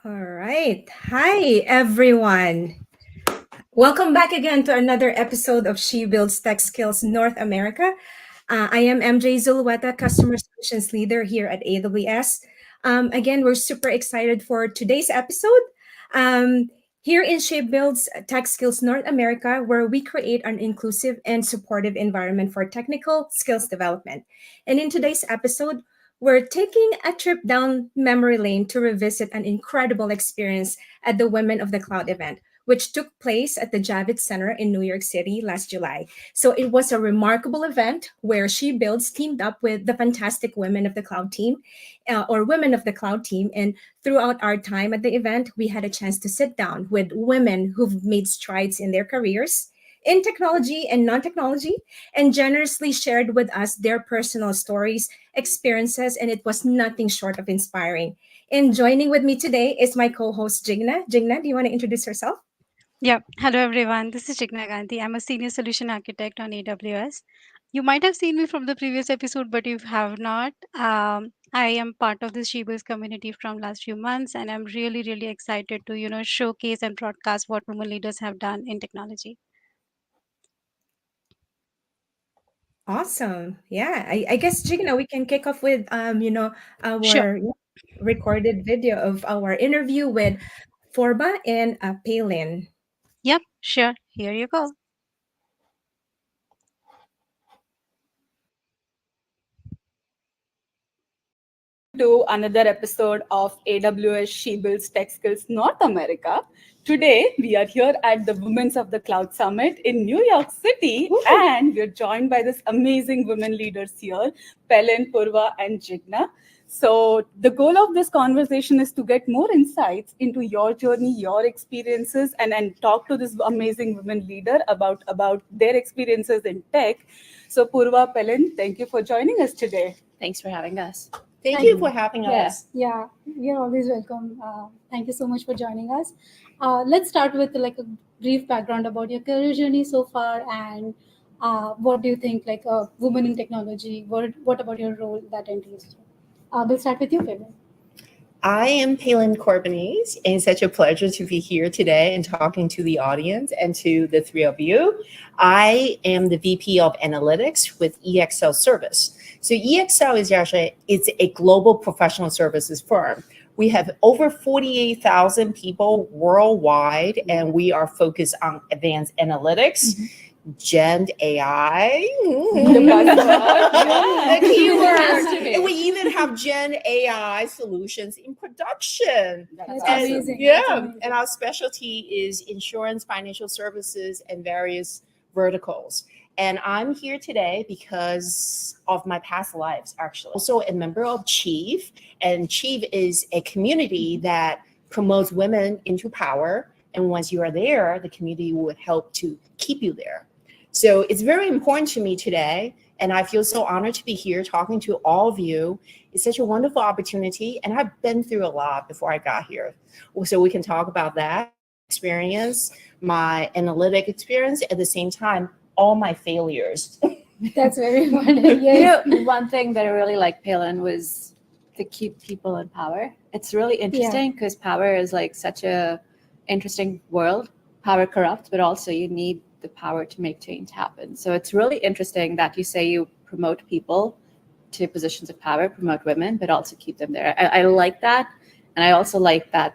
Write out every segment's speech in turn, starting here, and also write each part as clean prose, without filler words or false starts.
All right. Hi, everyone. Welcome back again to another episode of She Builds Tech Skills North America. I am MJ Zulueta, Customer Solutions Leader here at AWS. Again, we're super excited for today's episode. Um, Here in She Builds Tech Skills North America, where we create an inclusive and supportive environment for technical skills development. And in today's episode, we're taking a trip down memory lane to revisit an incredible experience at the Women of the Cloud event, which took place at the Javits Center in New York City last July. So it was a remarkable event where She Builds teamed up with the fantastic Women of the Cloud team, or Women of the Cloud team. And throughout our time at the event, we had a chance to sit down with women who've made strides in their careers in technology and non technology, and generously shared with us their personal stories, experiences, and it was nothing short of inspiring. And joining with me today is my co host, Jigna. Jigna, do you want to introduce yourself? Yeah, hello everyone. This is Jigna Gandhi. I'm a senior solution architect on AWS. You might have seen me from the previous episode, but if you have not, I am part of this Shebels community from last few months, and I'm really excited to showcase and broadcast what women leaders have done in technology. Awesome. Yeah, I guess Jigna, we can kick off with Sure. our recorded video of our interview with Forba and Palin. Yep. Sure. Here you go. To another episode of AWS She Builds Tech Skills North America. Today, we are here at the Women's of the Cloud Summit in New York City, and we're joined by this amazing women leaders here, Pelin, Purva, and Jigna. So, the goal of this conversation is to get more insights into your journey, your experiences, and talk to this amazing women leader about their experiences in tech. So, Purva, Pelin, thank you for joining us today. Thanks for having us. Thank Thank you you. for having Yeah. us. Yeah, you're always welcome. Thank you so much for joining us. Let's start with like a brief background about your career journey so far, and what do you think, like a woman in technology? What about your role that entails? We'll start with you, Fabian. I am Palin Corbanese, and it's such a pleasure to be here today and talking to the audience and to the three of you. I am the VP of Analytics with EXL Service. So EXL is actually it's a global professional services firm. We have over 48,000 people worldwide, and we are focused on advanced analytics. Gen AI, the keyword. And we even have Gen AI solutions in production. That's And amazing. yeah, That's amazing. and our specialty is insurance, financial services, and various verticals. And I'm here today because of my past lives, actually. Also a member of Chief, and Chief is a community that promotes women into power. And once you are there, the community will help to keep you there. So it's very important to me today, and I feel so honored to be here talking to all of you. It's such a wonderful opportunity, and I've been through a lot before I got here. So we can talk about that experience, my analytic experience, at the same time, all my failures. That's very important. You Yes. know, one thing that I really liked, Palin, was to keep people in power. It's really interesting because power is like such a interesting world. Power corrupts, but also you need the power to make change happen. So it's really interesting that you say you promote people to positions of power, promote women, but also keep them there. I like that. And I also like that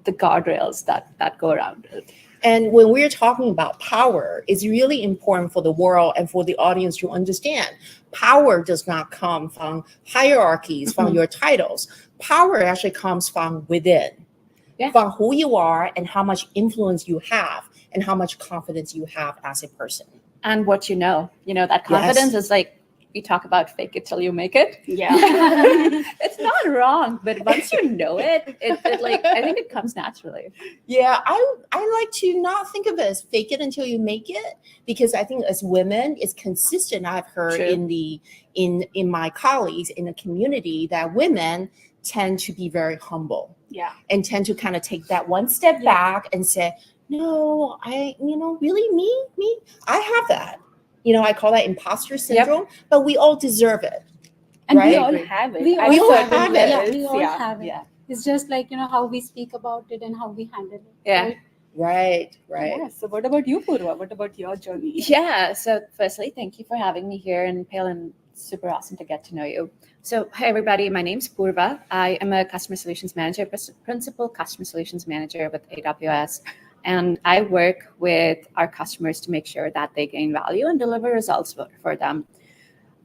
the guardrails that go around it. And when we're talking about power, it's really important for the world and for the audience to understand power does not come from hierarchies, from your titles. Power actually comes from within, from who you are and how much influence you have and how much confidence you have as a person. And what you know, that confidence is like, we talk about fake it till you make it. Yeah. It's not wrong, but once you know it like, I think it comes naturally. Yeah, I like to not think of it as fake it until you make it, because I think as women, it's consistent. I've heard in my colleagues in the community that women tend to be very humble. Yeah. And tend to kind of take that one step back and say, no, really me, I have that. I call that imposter syndrome, but we all deserve it. And right? we all have it. We all have it. Yeah, we all Yeah. have it. Yeah. It's just like, how we speak about it and how we handle it. Yeah. Right? Right. Yeah. So what about you, Purva? What about your journey? Yeah. So firstly, thank you for having me here, and Palin, super awesome to get to know you. So hi everybody, my name's Purva. I am a customer solutions manager, principal customer solutions manager with AWS. And I work with our customers to make sure that they gain value and deliver results for them.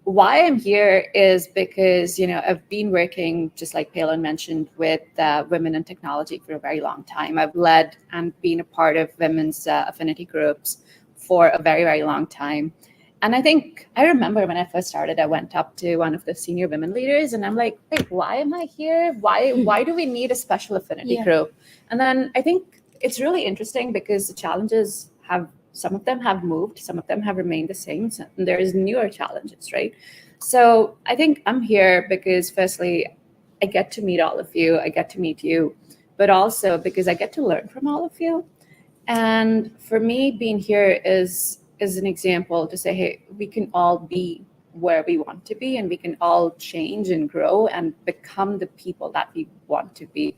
Why I'm here is because, I've been working, just like Palin mentioned, with women in technology for a very long time. I've led and been a part of women's affinity groups for a very, very long time. And I remember when I first started, I went up to one of the senior women leaders and I'm like, wait, why am I here? Why do we need a special affinity group? And then I think it's really interesting because the challenges some of them have moved, some of them have remained the same, and there's newer challenges, right? So I think I'm here because firstly, I get to meet all of you, I get to meet you, but also because I get to learn from all of you. And for me, being here is an example to say, hey, we can all be where we want to be, and we can all change and grow and become the people that we want to be.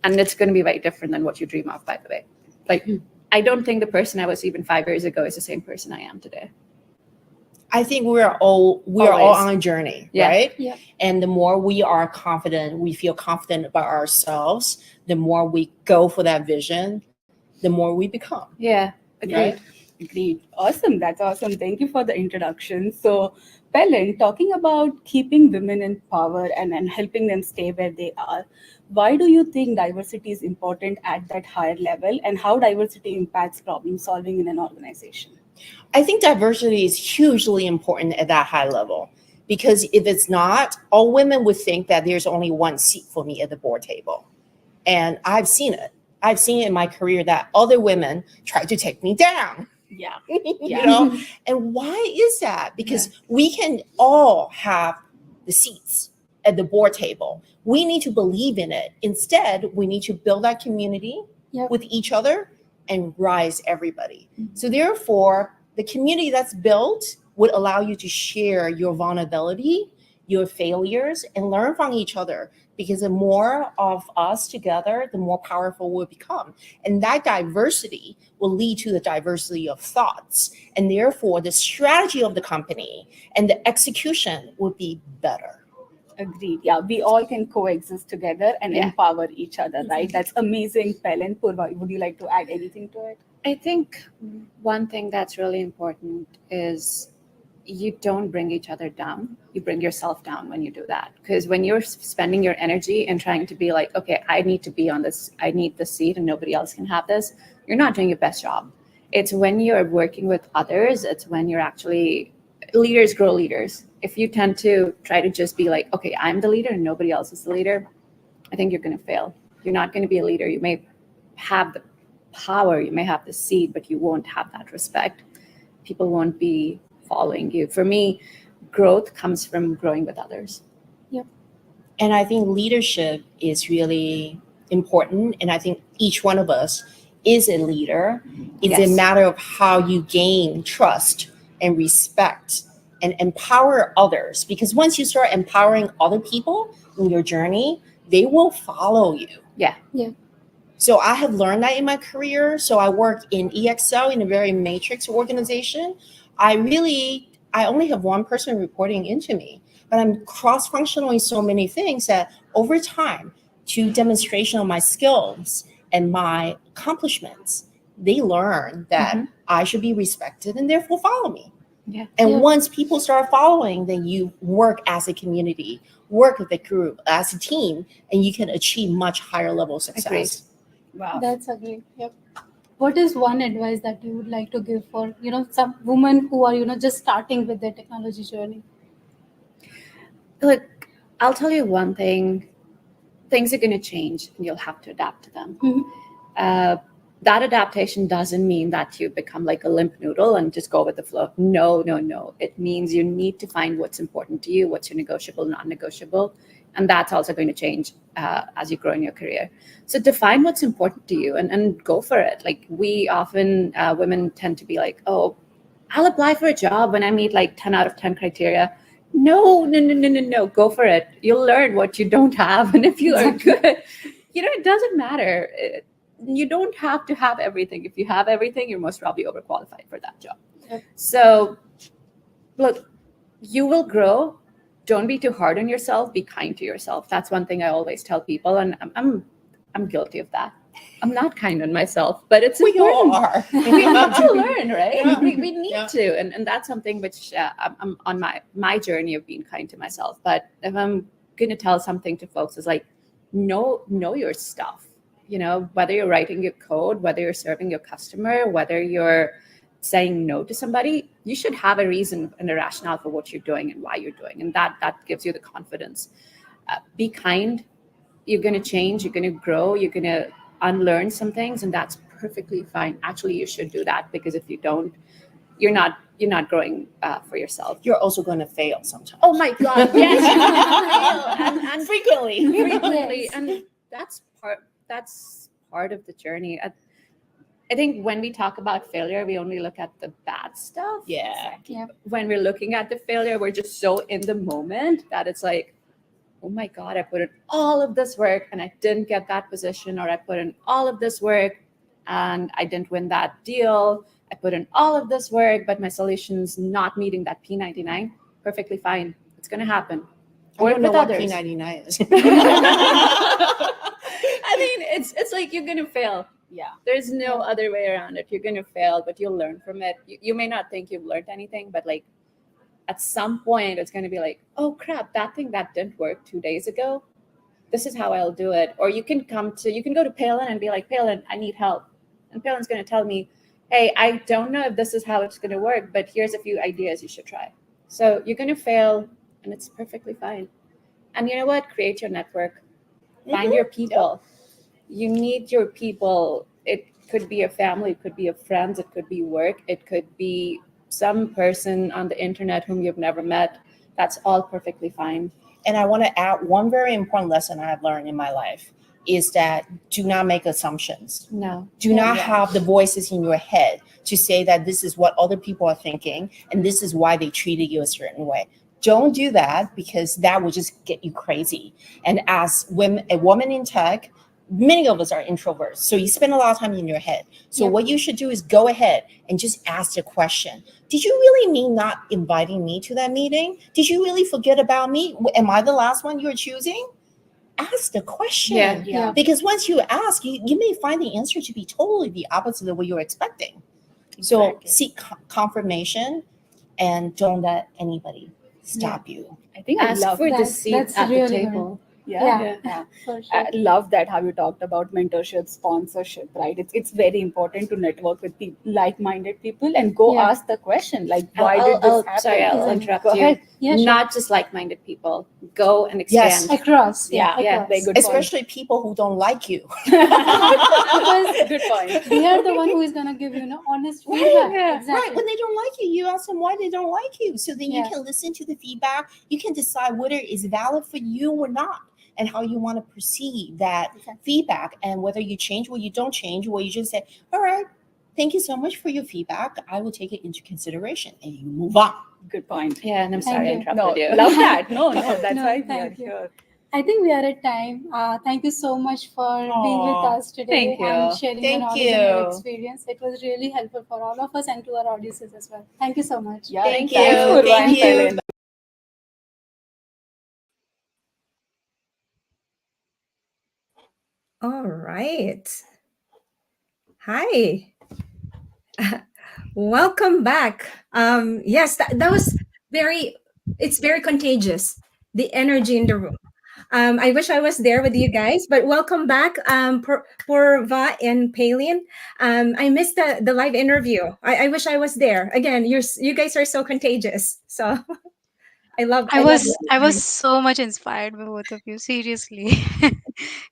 And it's going to be very different than what you dream of, by the way. Like, I don't think the person I was even 5 years ago is the same person I am today. I think we are all on a journey, right? Yeah. And the more we are confident, we feel confident about ourselves, the more we go for that vision, the more we become. Yeah, agreed. Right? Agreed. Awesome. That's awesome. Thank you for the introduction. So, Peilin, talking about keeping women in power and helping them stay where they are, why do you think diversity is important at that higher level, and how diversity impacts problem solving in an organization? I think diversity is hugely important at that high level, because if it's not, all women would think that there's only one seat for me at the board table. And I've seen it. I've seen it in my career that other women try to take me down. Yeah. And why is that? Because we can all have the seats at the board table. We need to believe in it. Instead, we need to build that community with each other and rise everybody. So therefore, the community that's built would allow you to share your vulnerability, your failures, and learn from each other. Because the more of us together, the more powerful we'll become. And that diversity will lead to the diversity of thoughts. And therefore, the strategy of the company and the execution would be better. Agreed. Yeah, we all can coexist together and empower each other, right? That's amazing, Peilin. Purva, would you like to add anything to it? I think one thing that's really important is you don't bring each other down. You bring yourself down when you do that. Because when you're spending your energy and trying to be like, okay, I need to be on this, I need this seat and nobody else can have this, you're not doing your best job. It's when you're working with others, it's when you're actually, leaders grow leaders. If you tend to try to just be like, okay, I'm the leader and nobody else is the leader, I think you're going to fail. You're not going to be a leader. You may have the power, you may have the seat, but you won't have that respect. People won't be following you. For me, growth comes from growing with others. Yep. And I think leadership is really important. And I think each one of us is a leader. It's a matter of how you gain trust and respect and empower others. Because once you start empowering other people in your journey, they will follow you. Yeah. So I have learned that in my career. So I work in EXL, in a very matrix organization. I only have one person reporting into me, but I'm cross-functional in so many things that over time, to demonstration of my skills and my accomplishments, they learn that I should be respected and therefore follow me. Yeah. And once people start following, then you work as a community, work with a group, as a team, and you can achieve much higher level success. Agreed. Wow. That's agreed. Yep. What is one advice that you would like to give for, some women who are, just starting with their technology journey? Look, I'll tell you one thing. Things are going to change and you'll have to adapt to them. That adaptation doesn't mean that you become like a limp noodle and just go with the flow. No. It means you need to find what's important to you, what's your negotiable, non-negotiable. And that's also going to change as you grow in your career. So define what's important to you and go for it. Like we often, women tend to be like, oh, I'll apply for a job when I meet like 10 out of 10 criteria. No. Go for it. You'll learn what you don't have. And if you are good, it doesn't matter. You don't have to have everything. If you have everything, you're most probably overqualified for that job. Yep. So, look, you will grow. Don't be too hard on yourself. Be kind to yourself. That's one thing I always tell people, and I'm guilty of that. I'm not kind on myself, but it's We all important. are. We have to learn, right? Yeah. We need Yeah. to, and that's something which I'm on my journey of being kind to myself. But if I'm gonna tell something to folks, is like know your stuff. Whether you're writing your code, whether you're serving your customer, whether you're saying no to somebody, you should have a reason and a rationale for what you're doing and why you're doing, and that gives you the confidence. Be kind. You're going to change, you're going to grow, you're going to unlearn some things, and that's perfectly fine. Actually, you should do that, because if you don't, you're not growing for yourself. You're also going to fail sometimes. Oh my God, yes, and frequently. frequently, Yes. and that's part of the journey. I think when we talk about failure, we only look at the bad stuff. Yeah. Yeah. When we're looking at the failure, we're just so in the moment that it's like, oh my God, I put in all of this work and I didn't get that position, or I put in all of this work and I didn't win that deal. I put in all of this work, but my solution's not meeting that P99. Perfectly fine. It's going to happen. I don't know what others. P99 is. I mean, it's like you're going to fail. Yeah. There's no other way around it. You're going to fail, but you'll learn from it. You may not think you've learned anything, but like, at some point, it's going to be like, oh crap, that thing that didn't work 2 days ago, this is how I'll do it. Or you can go to Peilin and be like, Peilin, I need help. And Peilin's going to tell me, hey, I don't know if this is how it's going to work, but here's a few ideas you should try. So you're going to fail, and it's perfectly fine. And you know what? Create your network. Find your people. You need your people. It could be a family, it could be a friends, it could be work, it could be some person on the internet whom you've never met. That's all perfectly fine. And I want to add one very important lesson I've learned in my life is that do not make assumptions. No. Do not have the voices in your head to say that this is what other people are thinking and this is why they treated you a certain way. Don't do that, because that will just get you crazy. And as a woman in tech, many of us are introverts. So you spend a lot of time in your head. So what you should do is go ahead and just ask the question. Did you really mean not inviting me to that meeting? Did you really forget about me? Am I the last one you're choosing? Ask the question. Yeah. Because once you ask, you may find the answer to be totally the opposite of what you're expecting. So Exactly. seek confirmation and don't let anybody stop you. I think I Ask love for the that. seat That's at the really good. table. Yeah. For I sure. love that how you talked about mentorship, sponsorship, right? It's very important to network with like-minded people and go Yeah. ask the question, like, why did this happen? Sorry, I'll Exactly. interrupt Go you. ahead. Yeah, sure. Not just like-minded people. Go and Yes. expand. Across. Yeah, across. very good. Especially people who don't like you. Because Good point. they are the one who is gonna give honest Right, feedback. yeah, Exactly. Right. When they don't like you, you ask them why they don't like you. So then you Yeah. can listen to the feedback. You can decide whether it's valid for you or not, and how you want to perceive that feedback, and whether you change or you don't change, or you just say, all right, thank you so much for your feedback. I will take it into consideration, and you move on. Good point. Yeah, and I'm Thank sorry I you. interrupted No, you. love that. No, that's No, why we are thank you. here. I think we are at time. Thank you so much for being with Aw, us today thank you. and sharing Thank your knowledge and your you. experience. It was really helpful for all of us and to our audiences as well. Thank you so much. Yeah, Thank thanks, you. Purva Thank and you. Peilin. All right. Hi. Welcome back. Yes, that was it's very contagious, the energy in the room. I wish I was there with you guys, but welcome back, Purva and Peilin. I missed the live interview. I wish I was there. Again, you guys are so contagious. So I love I was so much inspired by both of you. Seriously,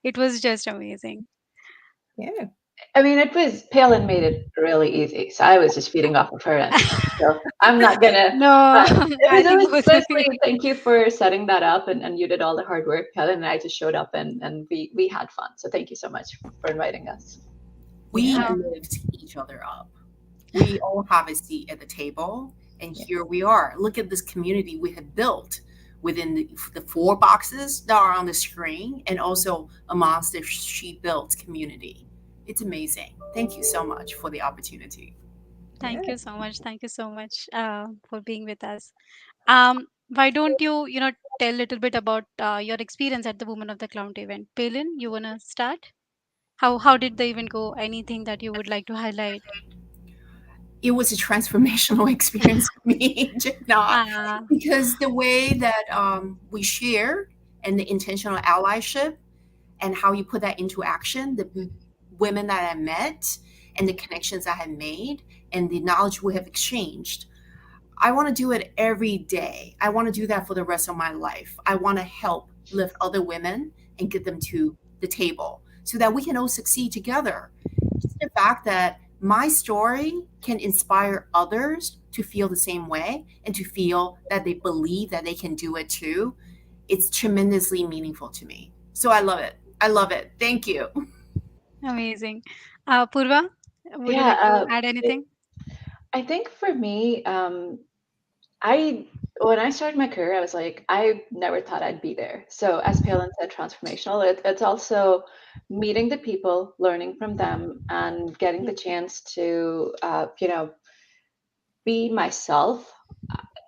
it was just amazing. yeah. I mean, Palin made it really easy. So I was just feeding off of her energy. So I'm not gonna, No, I it think was both of you. mostly thank you for setting that up, and you did all the hard work. Palin and I just showed up and we had fun. So thank you so much for inviting us. We Yeah. lift each other up. We all have a seat at the table, And Yes. here we are. Look at this community we have built within the 4 boxes that are on the screen and also amongst the She Built community. It's amazing. Thank you so much for the opportunity. Thank you Yes. so much. Thank you so much for being with us. Why don't you, tell a little bit about your experience at the Women of the Cloud event? Palin, you wanna start? How did the event go? Anything that you would like to highlight? It was a transformational experience for me, Jigna, Uh, because the way that we share and the intentional allyship and how you put that into action, the women that I met and the connections I have made and the knowledge we have exchanged. I want to do it every day. I want to do that for the rest of my life. I want to help lift other women and get them to the table so that we can all succeed together. Just the fact that my story can inspire others to feel the same way and to feel that they believe that they can do it too, it's tremendously meaningful to me. So I love it. I love it. Thank you. Amazing. Purva, would you Yeah, like to add anything? I think for me, I when I started my career, I was like, I never thought I'd be there. So as Palin said, transformational. It's also meeting the people, learning from them, and getting the chance to, be myself.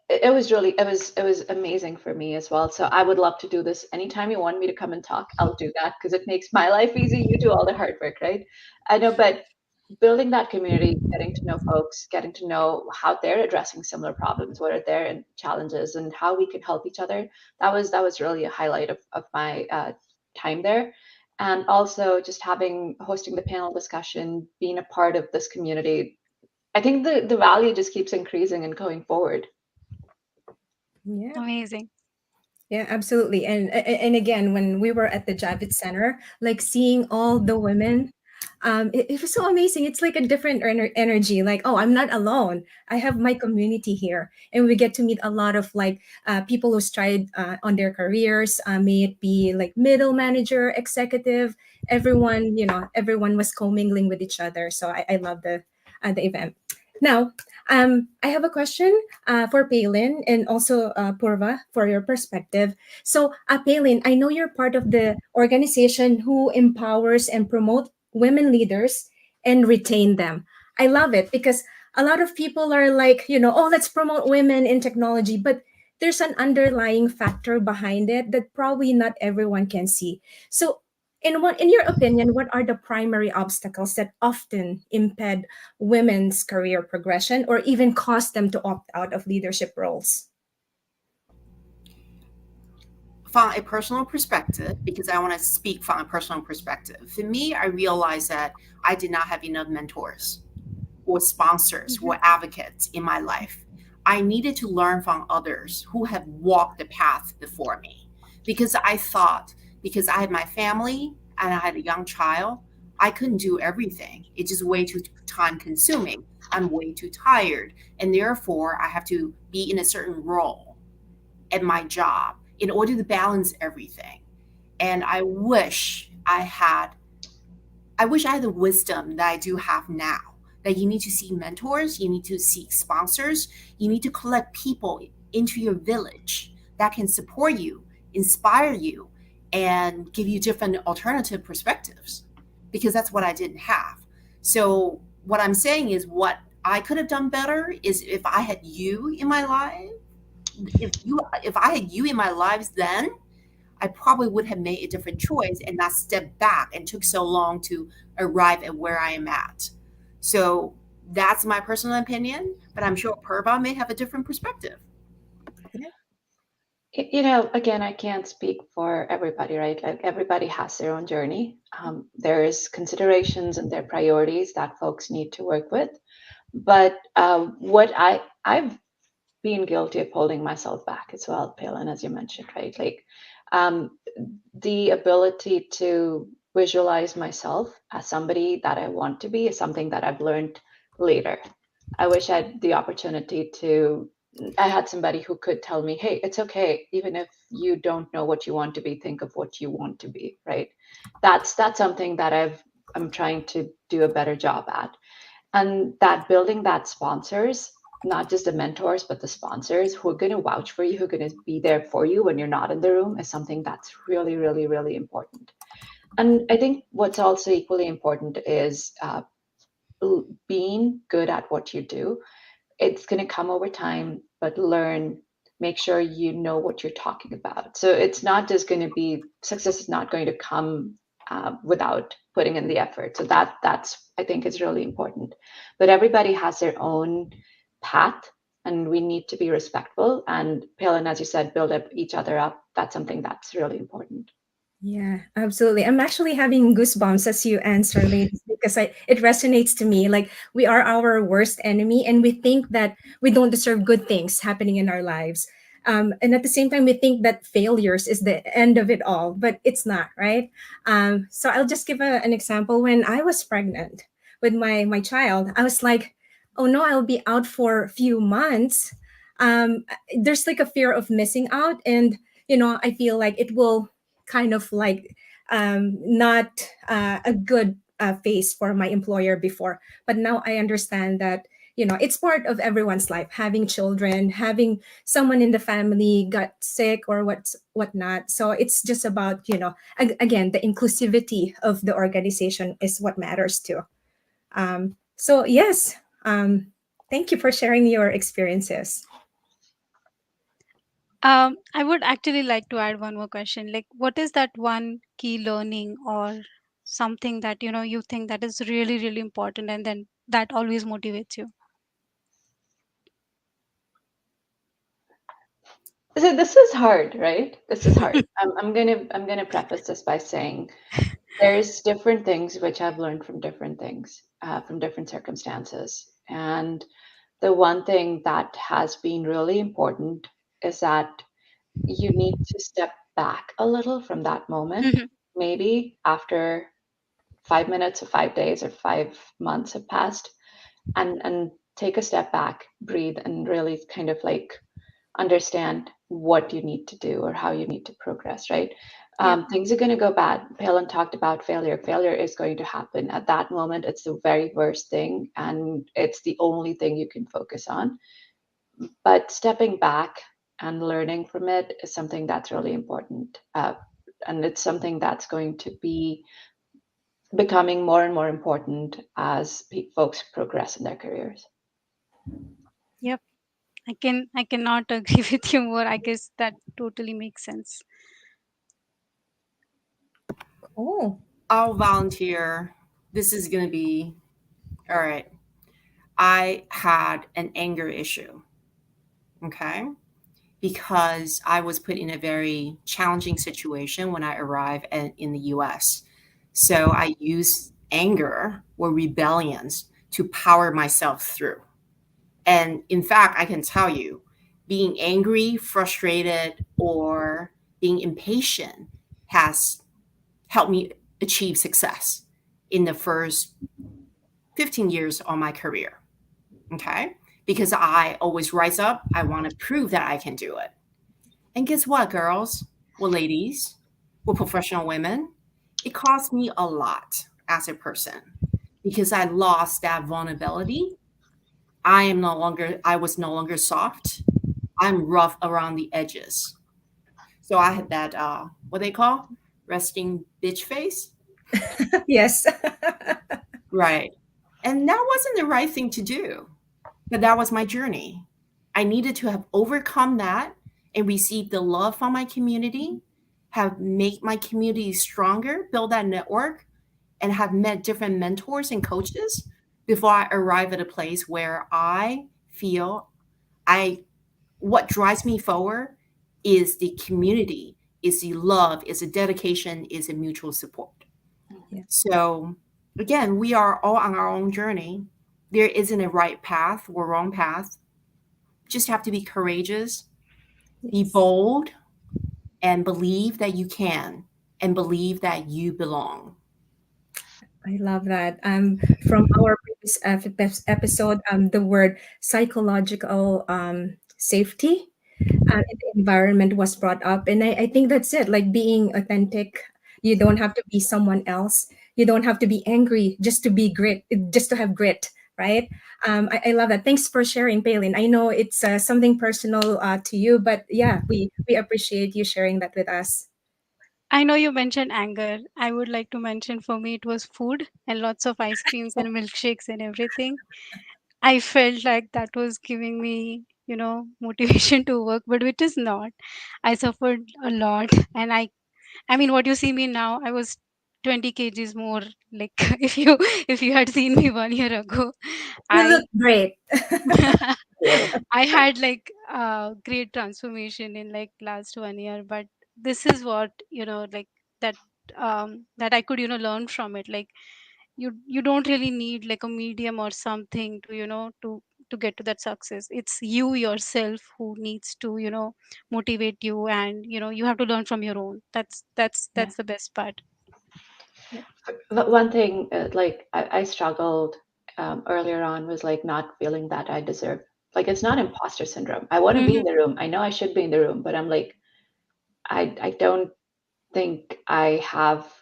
It was really, it was amazing for me as well. So I would love to do this anytime you want me to come and talk. I'll do that because it makes my life easy. You do all the hard work, right? I know, but building that community, getting to know folks, getting to know how they're addressing similar problems, what are their challenges, and how we can help each other. That was really a highlight of my time there. And also just hosting the panel discussion, being a part of this community. I think the value just keeps increasing and going forward. Yeah. Amazing. Yeah, absolutely. And again, when we were at the Javits Center, like seeing all the women, it was so amazing. It's like a different energy. Like, oh, I'm not alone. I have my community here, and we get to meet a lot of like people who tried on their careers. May it be like middle manager, executive, everyone. Everyone was commingling with each other. So I love the event. Now, I have a question for Palin and also Purva for your perspective. So, Palin, I know you're part of the organization who empowers and promote women leaders and retain them. I love it because a lot of people are like, oh, let's promote women in technology, but there's an underlying factor behind it that probably not everyone can see. So, in your opinion, what are the primary obstacles that often impede women's career progression or even cause them to opt out of leadership roles? From a personal perspective, because I want to speak from a personal perspective, for me, I realized that I did not have enough mentors or sponsors or advocates in my life. I needed to learn from others who have walked the path before me because I thought, because I had my family and I had a young child, I couldn't do everything. It's just way too time consuming. I'm way too tired. And therefore, I have to be in a certain role at my job in order to balance everything. And I wish I had the wisdom that I do have now. That you need to seek mentors, you need to seek sponsors, you need to collect people into your village that can support you, inspire you, and give you different alternative perspectives. Because that's what I didn't have. So what I'm saying is what I could have done better is if I had you in my life, if I had you in my lives then, I probably would have made a different choice and not stepped back and took so long to arrive at where I am at. So that's my personal opinion, but I'm sure Purva may have a different perspective. Again, I can't speak for everybody, right? Like everybody has their own journey. There's considerations and their priorities that folks need to work with. But what I've been guilty of holding myself back as well, Palin, as you mentioned, right? Like um, the ability to visualize myself as somebody that I want to be is something that I've learned later. I wish I had the opportunity to. I had somebody who could tell me, "Hey, it's okay, even if you don't know what you want to be. Think of what you want to be." Right? That's something that I'm trying to do a better job at, and that building that sponsors not just the mentors, but the sponsors who are going to vouch for you, who are going to be there for you when you're not in the room, is something that's really, really, really important. And I think what's also equally important is being good at what you do. It's going to come over time, but learn, make sure you know what you're talking about. So it's not just going to be, success is not going to come without putting in the effort. So that's I think is really important. But everybody has their own path, and we need to be respectful. And Palin, as you said, build up each other up. That's something that's really important. Yeah, absolutely. I'm actually having goosebumps as you answer, ladies, because it resonates to me. Like, we are our worst enemy, and we think that we don't deserve good things happening in our lives. And at the same time, we think that failures is the end of it all, but it's not, right? So I'll just give an example. When I was pregnant with my child, I was like, oh no, I'll be out for a few months. There's like a fear of missing out, and I feel like it will kind of like not a good face for my employer before. But now I understand that it's part of everyone's life, having children, having someone in the family got sick or whatnot. So it's just about again, the inclusivity of the organization is what matters too. So yes, thank you for sharing your experiences. I would actually like to add one more question. Like, what is that one key learning or something that you think that is really, really important, and then that always motivates you? So this is hard, right? This is hard. I'm gonna preface this by saying there's different things which I've learned from different things, from different circumstances. And the one thing that has been really important is that you need to step back a little from that moment. Mhm. Maybe after 5 minutes or 5 days or 5 months have passed, and take a step back, breathe, and really kind of like understand what you need to do or how you need to progress, right? Yep. Things are going to go bad. Palin talked about failure. Failure is going to happen. At that moment, it's the very worst thing, and it's the only thing you can focus on. But stepping back and learning from it is something that's really important. And it's something that's going to be becoming more and more important as folks progress in their careers. Yep. I cannot agree with you more. I guess that totally makes sense. Oh, I'll volunteer. This is going to be all right. I had an anger issue, okay? Because I was put in a very challenging situation when I arrived in the US. So I used anger or rebellions to power myself through. And in fact, I can tell you, being angry, frustrated, or being impatient has helped me achieve success in the first 15 years of my career. Okay. Because I always rise up. I want to prove that I can do it. And guess what, girls? Well, ladies, well, professional women, it cost me a lot as a person because I lost that vulnerability. I was no longer soft. I'm rough around the edges. So I had that, what they call resting bitch face. yes. Right. And that wasn't the right thing to do. But that was my journey. I needed to have overcome that and received the love from my community, have made my community stronger, build that network, and have met different mentors and coaches before I arrive at a place where I feel I what drives me forward is the community, is the love, is the dedication, is a mutual support. Yeah. So again, we are all on our own journey. There isn't a right path or wrong path. Just have to be courageous, be Yes. bold, and believe that you can, and believe that you belong. I love that. From our previous episode, the word psychological safety in the environment was brought up, and I think that's it. Like, being authentic, you don't have to be someone else. You don't have to be angry just to be grit, just to have grit. right? I love that. Thanks for sharing, Palin. I know it's something personal to you, but yeah, we appreciate you sharing that with us. I know you mentioned anger. I would like to mention for me it was food and lots of ice creams and milkshakes and everything. I felt like that was giving me, motivation to work, but which is not. I suffered a lot, and I mean, what you see me now, I was 20 kgs more. Like if you had seen me 1 year ago, You I look great. You. I had like great transformation in like last 1 year. But this is what like that that I could learn from it. Like you don't really need like a medium or something to to get to that success. It's you yourself who needs to motivate you, and you have to learn from your own. That's the best part. But one thing, like I struggled earlier on was like not feeling that I deserve. Like it's not imposter syndrome. I want to be in Hmm. the room. I know I should be in the room, but I'm like, I don't think I have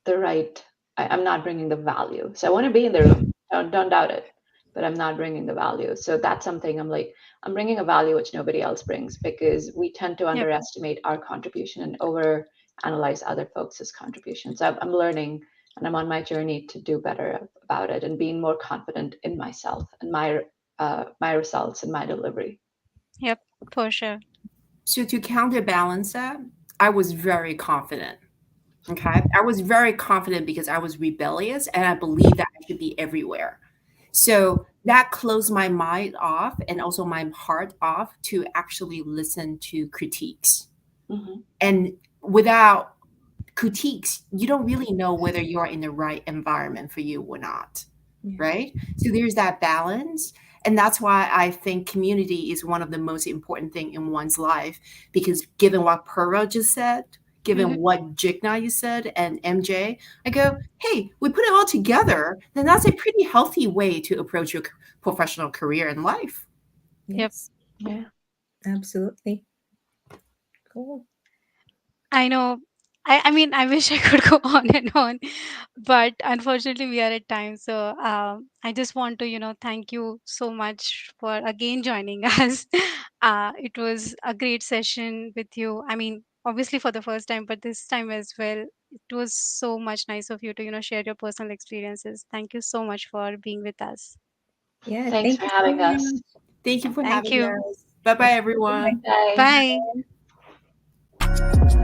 the right. I'm not bringing the value. So I want to be in the room. Don't doubt it. But I'm not bringing the value. So that's something I'm like, I'm bringing a value which nobody else brings because we tend to Yep. underestimate our contribution and over analyze other folks' contributions. So I'm learning and I'm on my journey to do better about it and being more confident in myself and my results and my delivery. Yep, for sure. So to counterbalance that, I was very confident. Okay. I was very confident because I was rebellious and I believed that I should be everywhere. So that closed my mind off and also my heart off to actually listen to critiques. Hmm. And without critiques, you don't really know whether you're in the right environment for you or not. Yeah. Right. So there's that balance. And that's why I think community is one of the most important thing in one's life. Because given what Purva just said, given Hmm. what Jigna you said and MJ, I go, hey, we put it all together, then that's a pretty healthy way to approach your professional career and life. Yep. Yes, Yeah. absolutely. Cool. I know. I mean, I wish I could go on and on, but unfortunately, we are at time. So I just want to, thank you so much for again joining us. It was a great session with you. I mean, obviously for the first time, but this time as well, it was so much nice of you to, share your personal experiences. Thank you so much for being with us. Yeah, Thanks thank for you so having us. much. Thank you for Thank having you. us. Bye bye, Yeah. everyone. Bye. Bye.